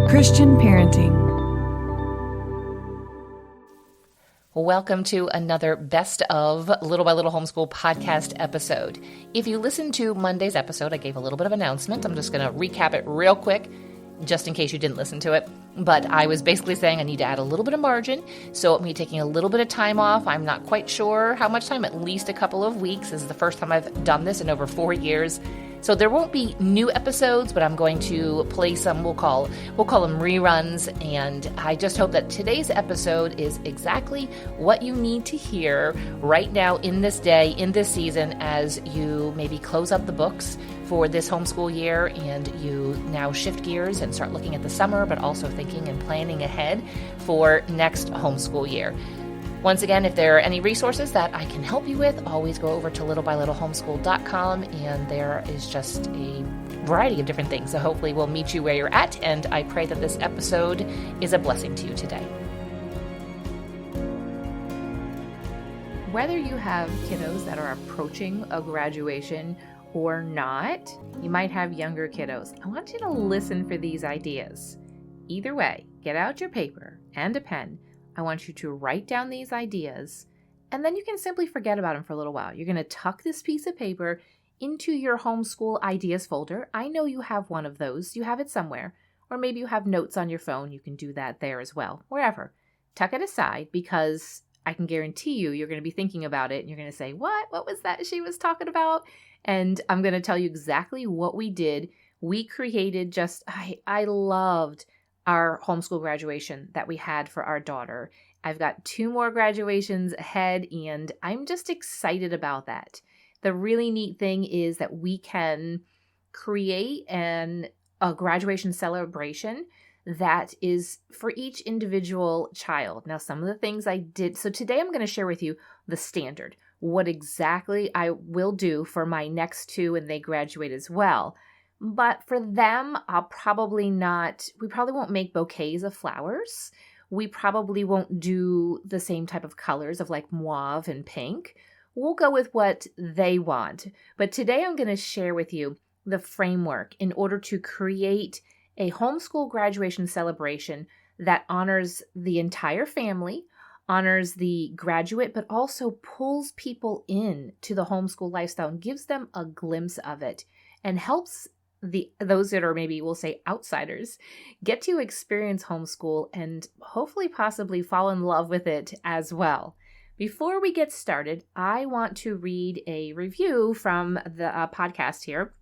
Christian Parenting. Welcome to another Best of Little by Little Homeschool podcast episode. If you listened to Monday's episode, I gave a little bit of announcement. I'm just going to recap it real quick, just in case you didn't listen to it. But I was basically saying I need to add a little bit of margin. So me taking a little bit of time off, I'm not quite sure how much time, at least a couple of weeks. This is the first time I've done this in over 4 years. So there won't be new episodes, but I'm going to play some, we'll call them reruns. And I just hope that today's episode is exactly what you need to hear right now in this day, in this season, as you maybe close up the books for this homeschool year and you now shift gears and start looking at the summer, but also thinking and planning ahead for next homeschool year. Once again, if there are any resources that I can help you with, always go over to littlebylittlehomeschool.com, and there is just a variety of different things. So hopefully we'll meet you where you're at, and I pray that this episode is a blessing to you today. Whether you have kiddos that are approaching a graduation or not, you might have younger kiddos. I want you to listen for these ideas. Either way, get out your paper and a pen. I want you to write down these ideas, and then you can simply forget about them for a little while. You're going to tuck this piece of paper into your homeschool ideas folder. I know you have one of those. You have it somewhere. Or maybe you have notes on your phone. You can do that there as well. Wherever. Tuck it aside, because I can guarantee you're going to be thinking about it, and you're going to say, what was that she was talking about? And I'm going to tell you exactly what we did. We created I loved our homeschool graduation that we had for our daughter. I've got 2 more graduations ahead, and I'm just excited about that. The really neat thing is that we can create a graduation celebration that is for each individual child. Now, some of the things I did, so today I'm going to share with you the standard, what exactly I will do for my next 2 and they graduate as well. But for them, we probably won't make bouquets of flowers. We probably won't do the same type of colors of like mauve and pink. We'll go with what they want. But today I'm going to share with you the framework in order to create a homeschool graduation celebration that honors the entire family, honors the graduate, but also pulls people in to the homeschool lifestyle and gives them a glimpse of it and helps those that are maybe, we'll say, outsiders get to experience homeschool and hopefully possibly fall in love with it as well. Before we get started, I want to read a review from the podcast here.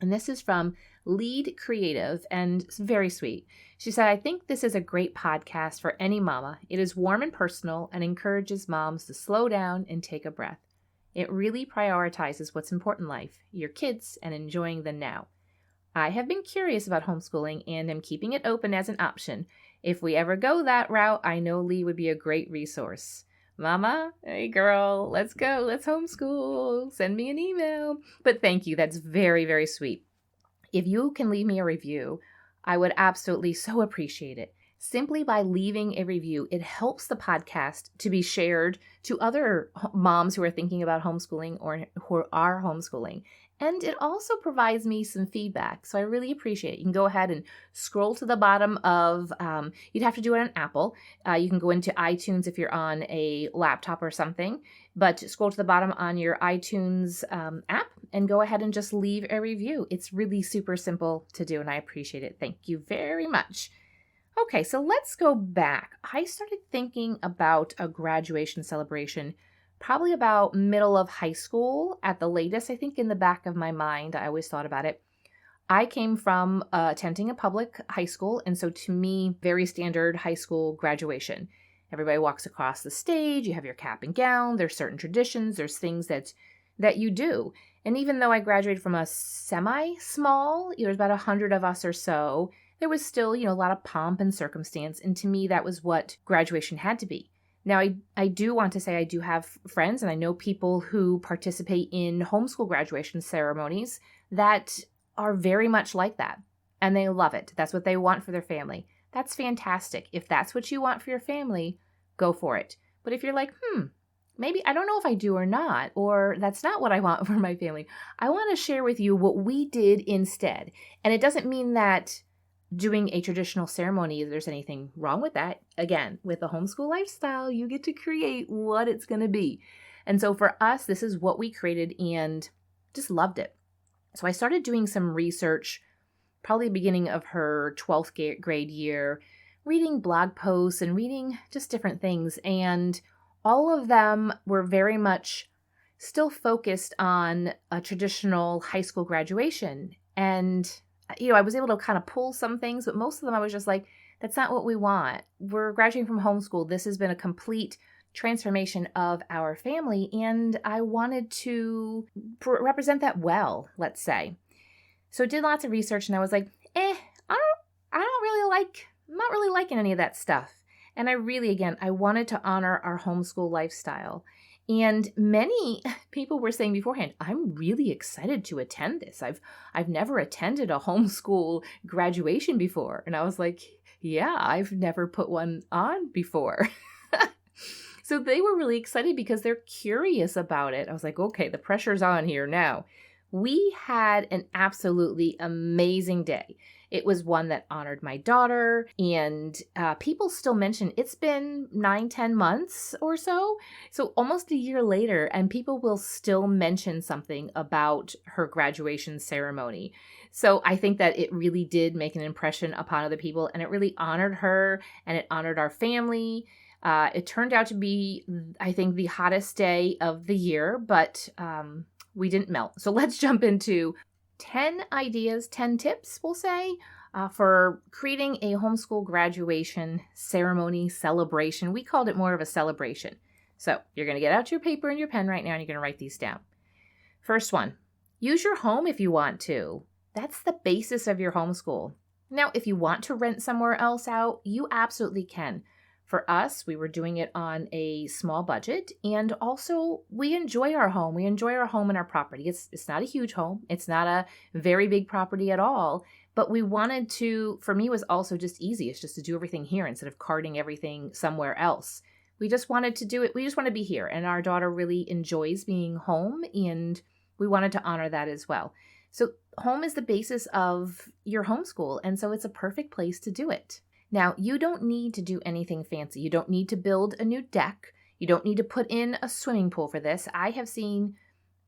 And this is from Leigh Creative, and it's very sweet. She said, I think this is a great podcast for any mama. It is warm and personal and encourages moms to slow down and take a breath. It really prioritizes what's important in life, your kids, and enjoying them now. I have been curious about homeschooling and am keeping it open as an option. If we ever go that route, I know Leigh would be a great resource. Mama, hey girl, let's go. Let's homeschool. Send me an email. But thank you. That's very, very sweet. If you can leave me a review, I would absolutely so appreciate it. Simply by leaving a review, it helps the podcast to be shared to other moms who are thinking about homeschooling or who are homeschooling. And it also provides me some feedback. So I really appreciate it. You can go ahead and scroll to the bottom of, you'd have to do it on Apple. You can go into iTunes if you're on a laptop or something. But scroll to the bottom on your iTunes app and go ahead and just leave a review. It's really super simple to do, and I appreciate it. Thank you very much. Okay, so let's go back. I started thinking about a graduation celebration probably about middle of high school at the latest. I think in the back of my mind, I always thought about it. I came from attending a public high school, and so to me, very standard high school graduation. Everybody walks across the stage, you have your cap and gown, there's certain traditions, there's things that you do. And even though I graduated from a semi-small, there's about 100 of us or so, there was still, a lot of pomp and circumstance, and to me, that was what graduation had to be. Now, I do want to say I do have friends, and I know people who participate in homeschool graduation ceremonies that are very much like that, and they love it. That's what they want for their family. That's fantastic. If that's what you want for your family, go for it. But if you're like, maybe I don't know if I do or not, or that's not what I want for my family, I want to share with you what we did instead. And it doesn't mean that doing a traditional ceremony, if there's anything wrong with that. Again, with the homeschool lifestyle, you get to create what it's going to be. And so for us, this is what we created and just loved it. So I started doing some research, probably the beginning of her 12th grade year, reading blog posts and reading just different things. And all of them were very much still focused on a traditional high school graduation. And, I was able to kind of pull some things, but most of them I was just like, that's not what we want. We're graduating from homeschool. This has been a complete transformation of our family. And I wanted to represent that well, let's say. So I did lots of research and I was like, I'm not really liking any of that stuff. And I wanted to honor our homeschool lifestyle. And many people were saying beforehand, I'm really excited to attend this. I've never attended a homeschool graduation before. And I was like, yeah, I've never put one on before. So they were really excited because they're curious about it. I was like, okay, the pressure's on here now. We had an absolutely amazing day. It was one that honored my daughter, and people still mention it's been 9-10 months or so almost a year later, and people will still mention something about her graduation ceremony. So I think that it really did make an impression upon other people, and it really honored her, and it honored our family. It turned out to be, I think, the hottest day of the year, but we didn't melt. So let's jump into 10 ideas, 10 tips, we'll say, for creating a homeschool graduation ceremony celebration. We called it more of a celebration. So you're going to get out your paper and your pen right now, and you're going to write these down. First one, use your home if you want to. That's the basis of your homeschool. Now, if you want to rent somewhere else out, you absolutely can. For us, we were doing it on a small budget, and also we enjoy our home. We enjoy our home and our property. It's not a huge home. It's not a very big property at all, but we wanted to, for me, it was also just easy. It's just to do everything here instead of carting everything somewhere else. We just wanted to do it. We just want to be here, and our daughter really enjoys being home, and we wanted to honor that as well. So home is the basis of your homeschool, and so it's a perfect place to do it. Now, you don't need to do anything fancy. You don't need to build a new deck. You don't need to put in a swimming pool for this. I have seen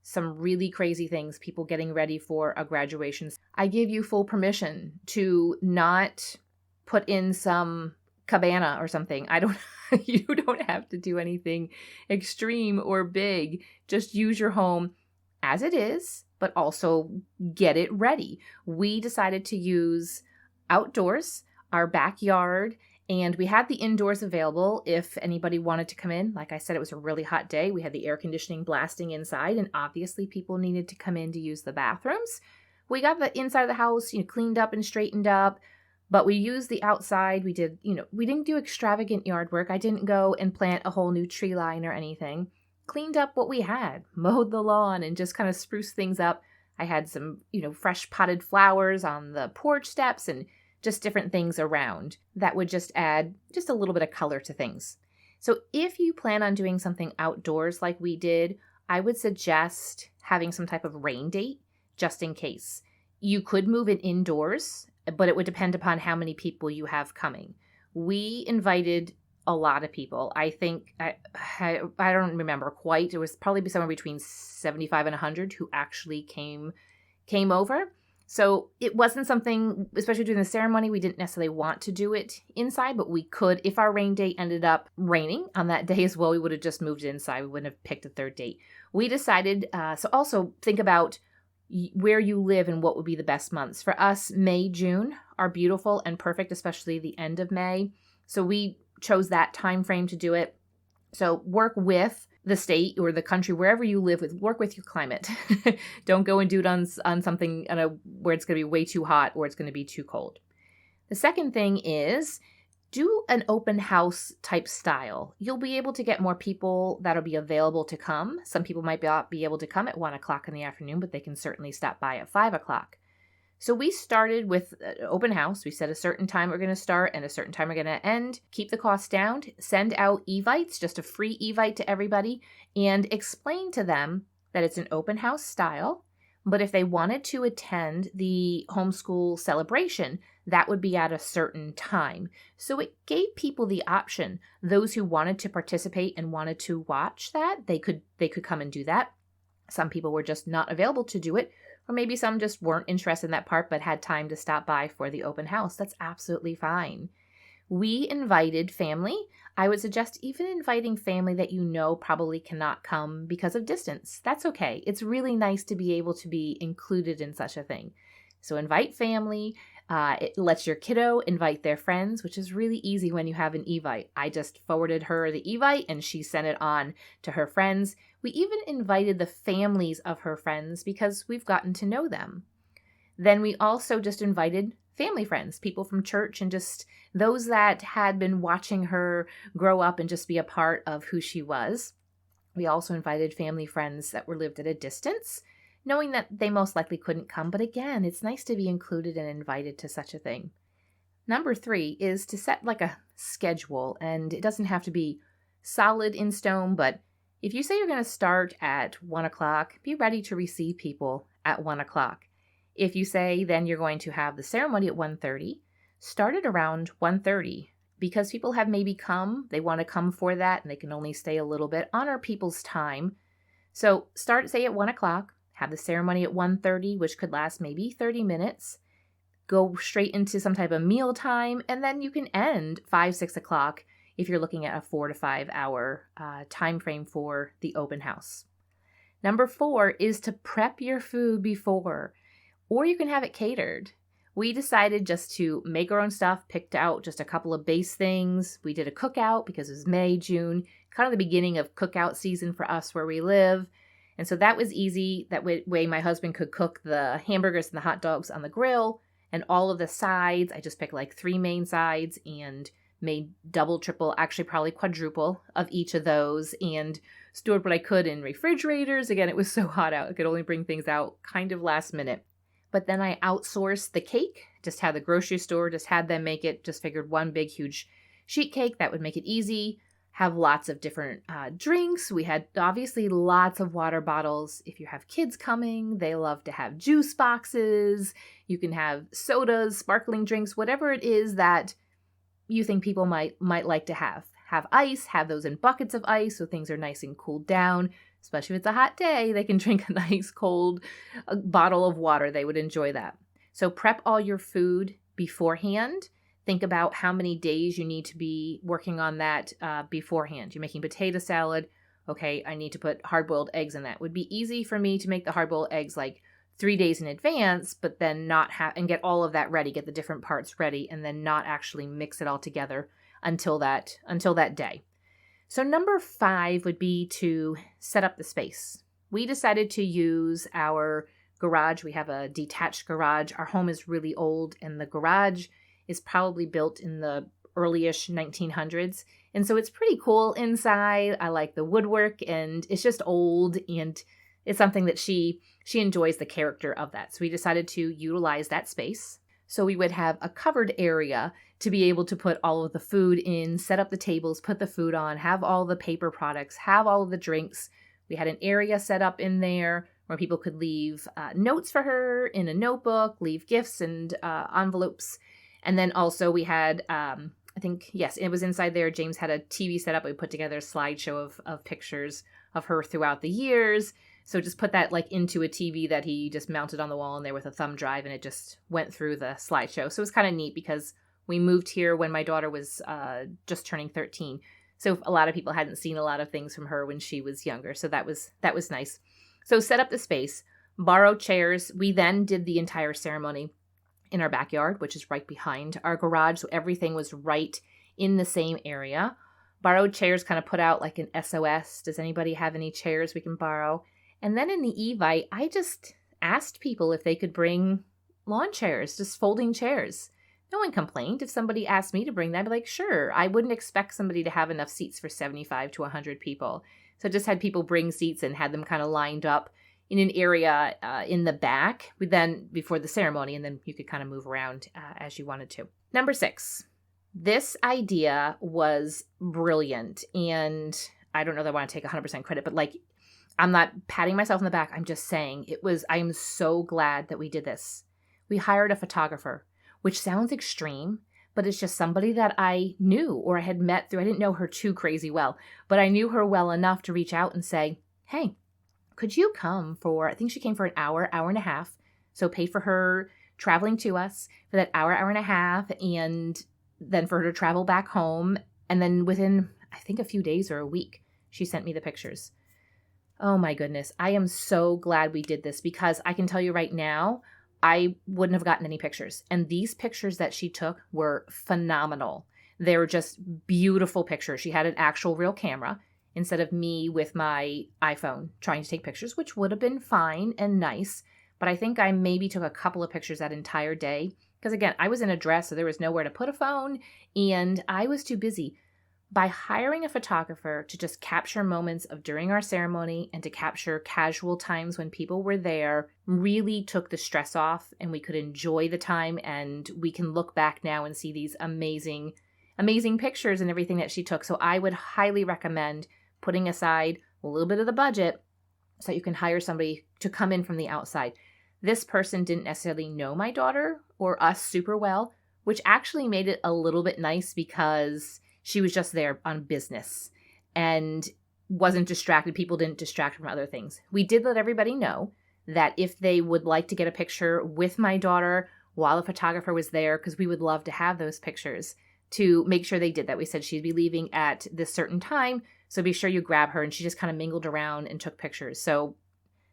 some really crazy things, people getting ready for a graduation. I give you full permission to not put in some cabana or something. You don't have to do anything extreme or big. Just use your home as it is, but also get it ready. We decided to use outdoors, our backyard, and we had the indoors available if anybody wanted to come in. Like I said, it was a really hot day. We had the air conditioning blasting inside, and obviously people needed to come in to use the bathrooms. We got the inside of the house, cleaned up and straightened up, but we used the outside. We didn't do extravagant yard work. I didn't go and plant a whole new tree line or anything. Cleaned up what we had, mowed the lawn, and just kind of spruced things up. I had some, fresh potted flowers on the porch steps and just different things around that would just add just a little bit of color to things. So if you plan on doing something outdoors like we did, I would suggest having some type of rain date just in case. You could move it indoors, but it would depend upon how many people you have coming. We invited a lot of people. I think, I don't remember quite. It was probably somewhere between 75 and 100 who actually came over. So it wasn't something, especially during the ceremony, we didn't necessarily want to do it inside, but we could. If our rain date ended up raining on that day as well, we would have just moved it inside. We wouldn't have picked a third date. We decided, so also think about where you live and what would be the best months. For us, May, June are beautiful and perfect, especially the end of May. So we chose that time frame to do it. So work with the state or the country, wherever you live, work with your climate. Don't go and do it on something where it's going to be way too hot or it's going to be too cold. The second thing is do an open house type style. You'll be able to get more people that'll be available to come. Some people might not be able to come at 1 o'clock in the afternoon, but they can certainly stop by at 5 o'clock. So we started with an open house. We said a certain time we're going to start and a certain time we're going to end. Keep the costs down. Send out evites, just a free evite to everybody, and explain to them that it's an open house style, But if they wanted to attend the homeschool celebration, that would be at a certain time. So it gave people the option. Those who wanted to participate and wanted to watch that, they could come and do that. Some people were just not available to do it, or maybe some just weren't interested in that part but had time to stop by for the open house. That's absolutely fine. We invited family. I would suggest even inviting family that you know probably cannot come because of distance. That's okay. It's really nice to be able to be included in such a thing. So invite family. It lets your kiddo invite their friends, which is really easy when you have an evite. I just forwarded her the evite and she sent it on to her friends. We even invited the families of her friends because we've gotten to know them. Then we also just invited family friends, people from church, and just those that had been watching her grow up and just be a part of who she was. We also invited family friends that were lived at a distance, knowing that they most likely couldn't come. But again, it's nice to be included and invited to such a thing. Number 3 is to set like a schedule, and it doesn't have to be solid in stone, but if you say you're going to start at 1 o'clock, be ready to receive people at 1 o'clock. If you say then you're going to have the ceremony at 1:30, start it around 1:30 because people have maybe come, they want to come for that, and they can only stay a little bit. Honor people's time. So start, say, at 1 o'clock, have the ceremony at 1:30, which could last maybe 30 minutes. Go straight into some type of meal time, and then you can end 5, 6 o'clock if you're looking at a 4 to 5 hour time frame for the open house. Number 4 is to prep your food before, or you can have it catered. We decided just to make our own stuff, picked out just a couple of base things. We did a cookout because it was May, June, kind of the beginning of cookout season for us where we live. And so that was easy. That way my husband could cook the hamburgers and the hot dogs on the grill and all of the sides. I just picked like 3 main sides and made double, triple, actually probably quadruple of each of those and stored what I could in refrigerators. Again, it was so hot out. I could only bring things out kind of last minute. But then I outsourced the cake, just had the grocery store, just had them make it, just figured one big, huge sheet cake. That would make it easy. Have lots of different drinks. We had obviously lots of water bottles. If you have kids coming, they love to have juice boxes. You can have sodas, sparkling drinks, whatever it is that you think people might like to have. Have ice, have those in buckets of ice so things are nice and cooled down. Especially if it's a hot day, they can drink a nice cold bottle of water. They would enjoy that. So prep all your food beforehand. Think about how many days you need to be working on that beforehand. You're making potato salad. Okay, I need to put hard-boiled eggs in that. It would be easy for me to make the hard-boiled eggs like 3 days in advance, but then not have and get all of that ready, get the different parts ready, and then not actually mix it all together until that day. So number 5 would be to set up the space. We decided to use our garage. We have a detached garage. Our home is really old, and the garage is probably built in the early-ish 1900s. And so it's pretty cool inside. I like the woodwork, and it's just old, and it's something that she enjoys the character of that. So we decided to utilize that space. So we would have a covered area to be able to put all of the food in, set up the tables, put the food on, have all the paper products, have all of the drinks. We had an area set up in there where people could leave notes for her in a notebook, leave gifts and envelopes. And then also we had, I think, yes, it was inside there. James had a TV set up. We put together a slideshow of pictures of her throughout the years. So just put that like into a TV that he just mounted on the wall in there with a thumb drive, and it just went through the slideshow. So it was kind of neat because we moved here when my daughter was just turning 13. So a lot of people hadn't seen a lot of things from her when she was younger. So that was nice. So set up the space, borrow chairs. We then did the entire ceremony in our backyard, which is right behind our garage. So everything was right in the same area. Borrowed chairs, kind of put out like an SOS. Does anybody have any chairs we can borrow? And then in the Evite, I just asked people if they could bring lawn chairs, just folding chairs. No one complained. If somebody asked me to bring that, I'd be like, sure. I wouldn't expect somebody to have enough seats for 75 to 100 people. So just had people bring seats and had them kind of lined up in an area in the back before the ceremony, and then you could kind of move around as you wanted to. Number 6, this idea was brilliant, and I don't know that I want to take 100% credit, but like I'm not patting myself on the back. I'm just saying I am so glad that we did this. We hired a photographer, which sounds extreme, but it's just somebody that I knew or I had met through. I didn't know her too crazy well, but I knew her well enough to reach out and say, hey, could you come for, I think she came for an hour, hour and a half. So paid for her traveling to us for that hour, hour and a half, and then for her to travel back home. And then within, I think, a few days or a week, she sent me the pictures. Oh my goodness. I am so glad we did this because I can tell you right now, I wouldn't have gotten any pictures. And these pictures that she took were phenomenal. They were just beautiful pictures. She had an actual real camera instead of me with my iPhone trying to take pictures, which would have been fine and nice. But I think I maybe took a couple of pictures that entire day. Because again, I was in a dress, so there was nowhere to put a phone. And I was too busy. By hiring a photographer to just capture moments of during our ceremony and to capture casual times when people were there really took the stress off, and we could enjoy the time, and we can look back now and see these amazing, amazing pictures and everything that she took. So I would highly recommend putting aside a little bit of the budget so that you can hire somebody to come in from the outside. This person didn't necessarily know my daughter or us super well, which actually made it a little bit nice because she was just there on business and wasn't distracted. People didn't distract from other things. We did let everybody know that if they would like to get a picture with my daughter while the photographer was there, because we would love to have those pictures, to make sure they did that. We said she'd be leaving at this certain time, so be sure you grab her. And she just kind of mingled around and took pictures. So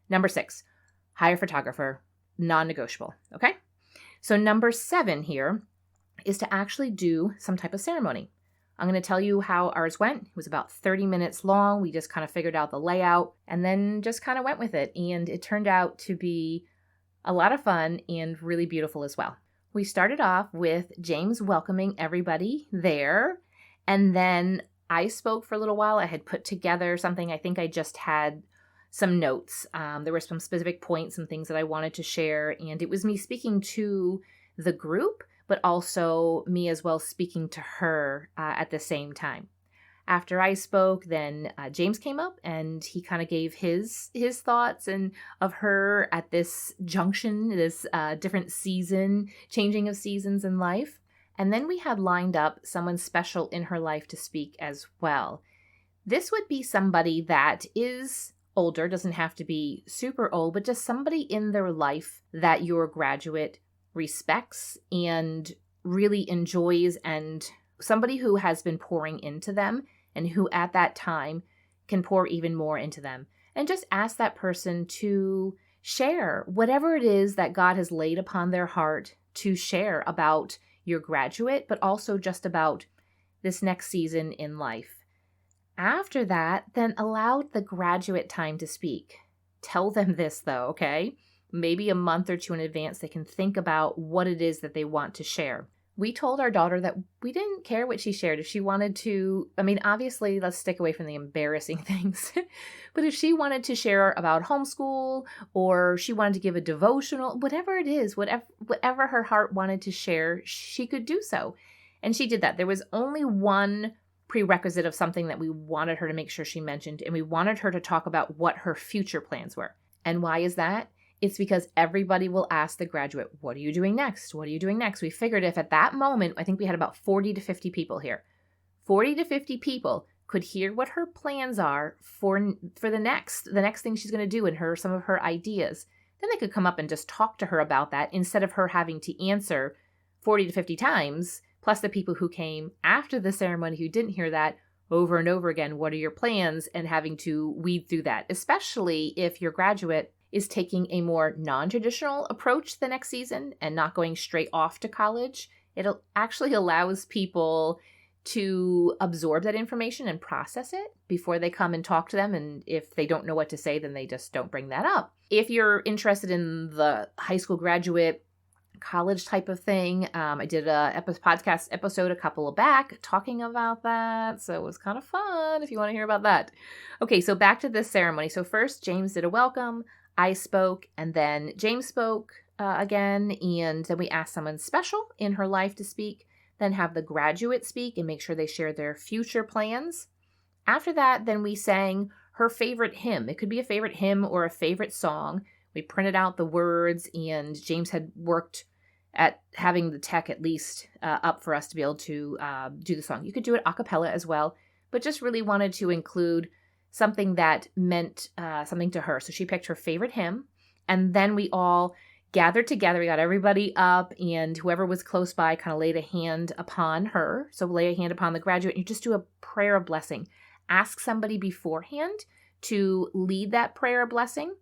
number 6, hire a photographer, non-negotiable. Okay. So number 7 here is to actually do some type of ceremony. I'm going to tell you how ours went. It was about 30 minutes long. We just kind of figured out the layout and then just kind of went with it. And it turned out to be a lot of fun and really beautiful as well. We started off with James welcoming everybody there. And then I spoke for a little while. I had put together something. I think I just had some notes. There were some specific points and things that I wanted to share. And it was me speaking to the group, but also me as well speaking to her at the same time. After I spoke, then James came up and he kind of gave his thoughts and of her at this junction, this different season, changing of seasons in life. And then we had lined up someone special in her life to speak as well. This would be somebody that is older, doesn't have to be super old, but just somebody in their life that your graduate respects and really enjoys, and somebody who has been pouring into them and who at that time can pour even more into them. And just ask that person to share whatever it is that God has laid upon their heart to share about your graduate, but also just about this next season in life. After that, then allow the graduate time to speak. Tell them this though, okay? Maybe a month or 2 in advance, they can think about what it is that they want to share. We told our daughter that we didn't care what she shared. If she wanted to, obviously, let's stick away from the embarrassing things. But if she wanted to share about homeschool, or she wanted to give a devotional, whatever it is, whatever her heart wanted to share, she could do so. And she did that. There was only one prerequisite of something that we wanted her to make sure she mentioned, and we wanted her to talk about what her future plans were. And why is that? It's because everybody will ask the graduate, what are you doing next? What are you doing next? We figured if at that moment, I think we had about 40 to 50 people here, 40 to 50 people could hear what her plans are for the next thing she's going to do and some of her ideas. Then they could come up and just talk to her about that instead of her having to answer 40 to 50 times, plus the people who came after the ceremony who didn't hear that over and over again. What are your plans? And having to weed through that, especially if your graduate is taking a more non-traditional approach the next season and not going straight off to college. It actually allows people to absorb that information and process it before they come and talk to them. And if they don't know what to say, then they just don't bring that up. If you're interested in the high school graduate, college type of thing, I did a podcast episode a couple of back talking about that. So it was kind of fun if you want to hear about that. Okay, so back to this ceremony. So first, James did a welcome. I spoke, and then James spoke again, and then we asked someone special in her life to speak, then have the graduate speak and make sure they share their future plans. After that, then we sang her favorite hymn. It could be a favorite hymn or a favorite song. We printed out the words, and James had worked at having the tech at least up for us to be able to do the song. You could do it a cappella as well, but just really wanted to include something that meant something to her. So she picked her favorite hymn, and then we all gathered together. We got everybody up, and whoever was close by kind of laid a hand upon her. So lay a hand upon the graduate, and you just do a prayer of blessing. Ask somebody beforehand to lead that prayer of blessing.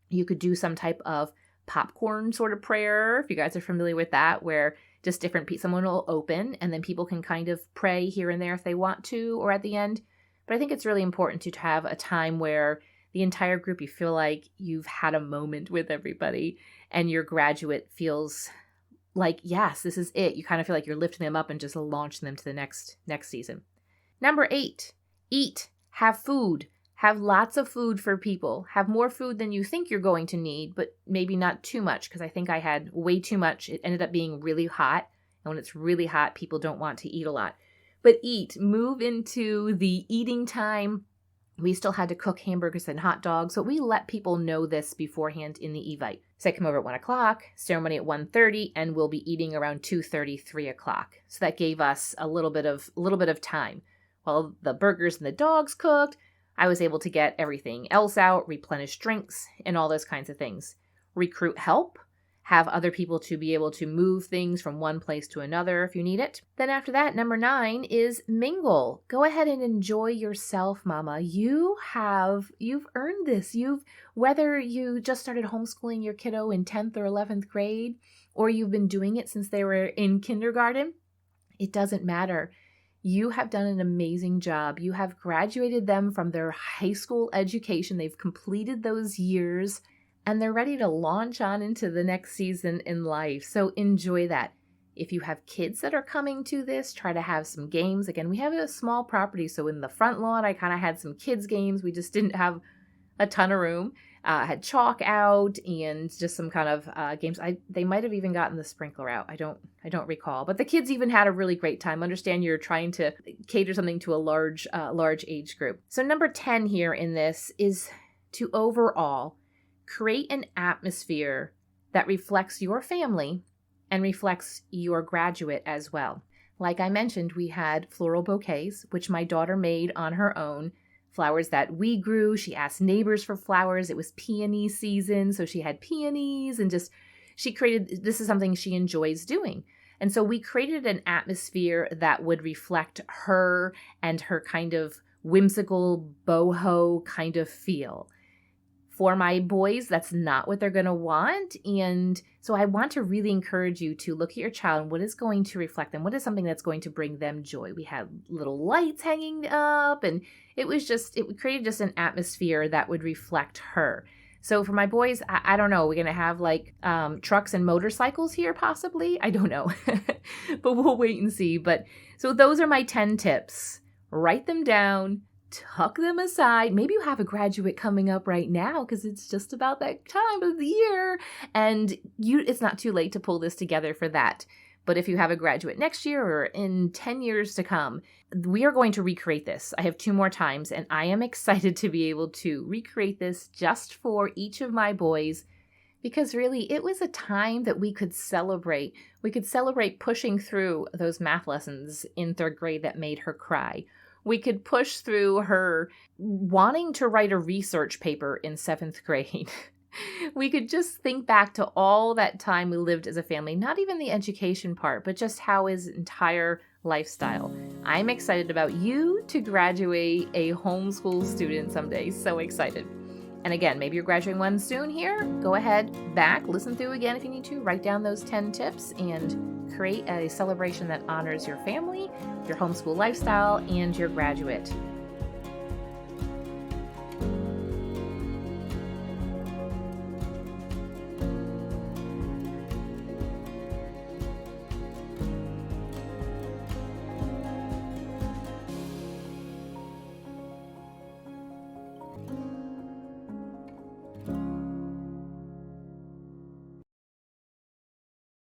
You could do some type of popcorn sort of prayer, if you guys are familiar with that, where just different people, someone will open, and then people can kind of pray here and there if they want to, or at the end. But I think it's really important to have a time where the entire group, you feel like you've had a moment with everybody, and your graduate feels like, yes, this is it. You kind of feel like you're lifting them up and just launching them to the next season. Number 8, eat, have food, have lots of food for people, have more food than you think you're going to need, but maybe not too much, because I think I had way too much. It ended up being really hot. And when it's really hot, people don't want to eat a lot. But eat, move into the eating time. We still had to cook hamburgers and hot dogs, so we let people know this beforehand in the evite. So I come over at 1 o'clock, ceremony at 1:30, and we'll be eating around 2:30, 3 o'clock. So that gave us a little bit of time. While the burgers and the dogs cooked, I was able to get everything else out, replenish drinks, and all those kinds of things. Recruit help, have other people to be able to move things from one place to another if you need it. Then after that, number 9 is mingle. Go ahead and enjoy yourself, mama. You've earned this. Whether you just started homeschooling your kiddo in 10th or 11th grade, or you've been doing it since they were in kindergarten, it doesn't matter. You have done an amazing job. You have graduated them from their high school education. They've completed those years, and they're ready to launch on into the next season in life. So enjoy that. If you have kids that are coming to this, try to have some games. Again, we have a small property, so in the front lawn, I kind of had some kids' games. We just didn't have a ton of room. I had chalk out and just some kind of games. They might have even gotten the sprinkler out. I don't recall. But the kids even had a really great time. Understand you're trying to cater something to a large age group. So number 10 here in this is to overall create an atmosphere that reflects your family and reflects your graduate as well. Like I mentioned, we had floral bouquets, which my daughter made on her own. Flowers that we grew. She asked neighbors for flowers. It was peony season, so she had peonies, and this is something she enjoys doing. And so we created an atmosphere that would reflect her and her kind of whimsical boho kind of feel. For my boys, that's not what they're going to want. And so I want to really encourage you to look at your child and what is going to reflect them. What is something that's going to bring them joy? We had little lights hanging up, and it created just an atmosphere that would reflect her. So for my boys, I don't know, we're going to have like trucks and motorcycles here possibly. I don't know, but we'll wait and see. But so those are my 10 tips. Write them down. Tuck them aside. Maybe you have a graduate coming up right now because it's just about that time of the year, and it's not too late to pull this together for that. But if you have a graduate next year or in 10 years to come, we are going to recreate this. I have 2 more times, and I am excited to be able to recreate this just for each of my boys, because really it was a time that we could celebrate. We could celebrate pushing through those math lessons in 3rd grade that made her cry. We could push through her wanting to write a research paper in 7th grade. We could just think back to all that time we lived as a family, not even the education part, but just how his entire lifestyle. I'm excited about you to graduate a homeschool student someday. So excited. And again, maybe you're graduating one soon here. Go ahead, listen through again if you need to. Write down those 10 tips and create a celebration that honors your family, your homeschool lifestyle, and your graduate.